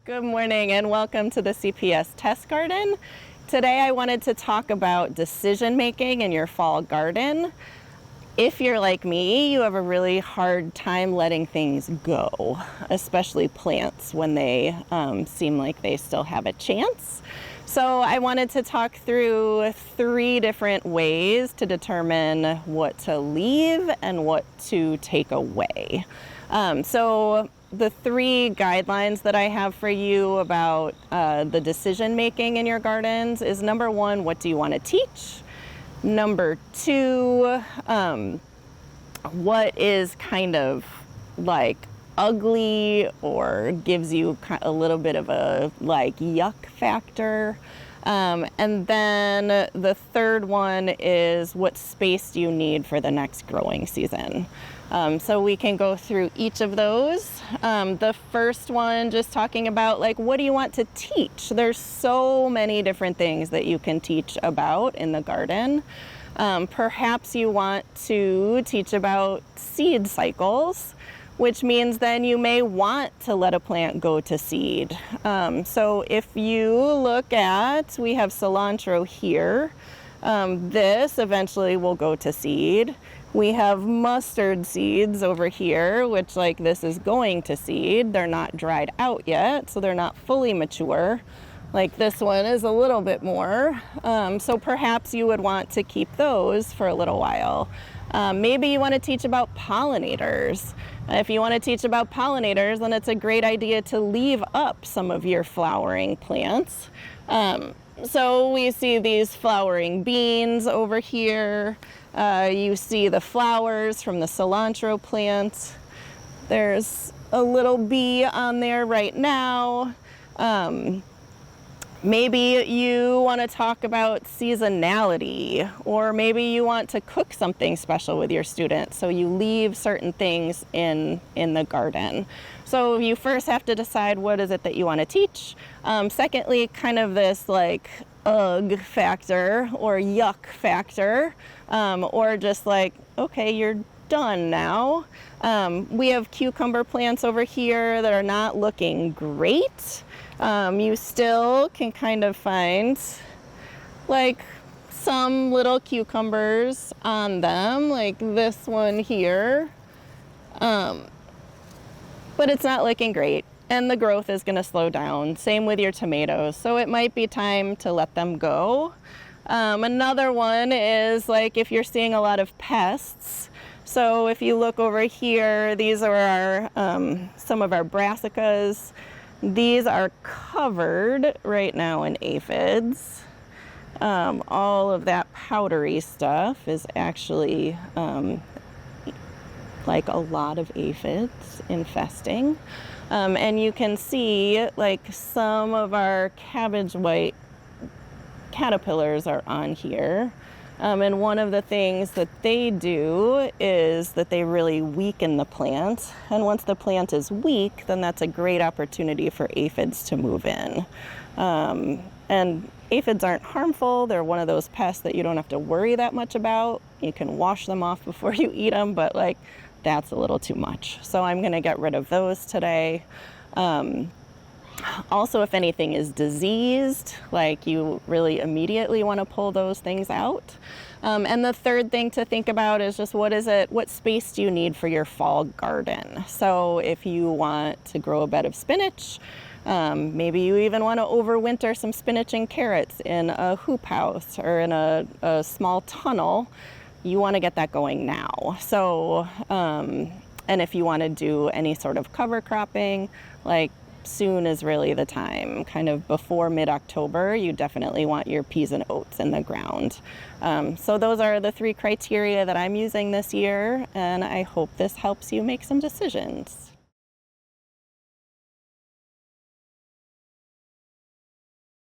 Good morning and welcome to the CPS Test Garden. Today I wanted to talk about decision making in your fall garden. If you're like me, you have a really hard time letting things go, especially plants when they seem like they still have a chance. So I wanted to talk through 3 different ways to determine what to leave and what to take away. So the 3 guidelines that I have for you about the decision making in your gardens is number 1, what do you want to teach? Number 2, what is kind of like ugly or gives you a little bit of a like yuck factor. And then the 3rd one is what space do you need for the next growing season? So we can go through each of those. The first one, just talking about like, what do you want to teach? There's so many different things that you can teach about in the garden. Perhaps you want to teach about seed cycles, which means then you may want to let a plant go to seed. So if you look at, we have cilantro here. This eventually will go to seed. We have mustard seeds over here, which like this is going to seed. They're not dried out yet, so they're not fully mature. Like this one is a little bit more. So perhaps you would want to keep those for a little while. Maybe you want to teach about pollinators. If you want to teach about pollinators, then it's a great idea to leave up some of your flowering plants. So we see these flowering beans over here. You see the flowers from the cilantro plant. There's a little bee on there right now. Maybe you want to talk about seasonality, or maybe you want to cook something special with your students, so you leave certain things in the garden. So you first have to decide what is it that you want to teach. Secondly, kind of this like ugh factor or yuck factor, or just like, okay, you're done now. We have cucumber plants over here that are not looking great. You still can kind of find like some little cucumbers on them, like this one here. But it's not looking great, and the growth is going to slow down. Same with your tomatoes, so it might be time to let them go. Another one is like if you're seeing a lot of pests. So if you look over here, these are our some of our brassicas. These are covered right now in aphids. All of that powdery stuff is actually like a lot of aphids infesting. And you can see like some of our cabbage white caterpillars are on here. And one of the things that they do is that they really weaken the plant. And once the plant is weak, then that's a great opportunity for aphids to move in. And aphids aren't harmful. They're one of those pests that you don't have to worry that much about. You can wash them off before you eat them, but like that's a little too much. So I'm going to get rid of those today. Also, if anything is diseased, like you really immediately want to pull those things out. And the third thing to think about is just what space do you need for your fall garden? So if you want to grow a bed of spinach, maybe you even want to overwinter some spinach and carrots in a hoop house or in a small tunnel, you want to get that going now. So, and if you want to do any sort of cover cropping, like soon is really the time. Kind of before mid-October, you definitely want your peas and oats in the ground. So those are the 3 criteria that I'm using this year, and I hope this helps you make some decisions.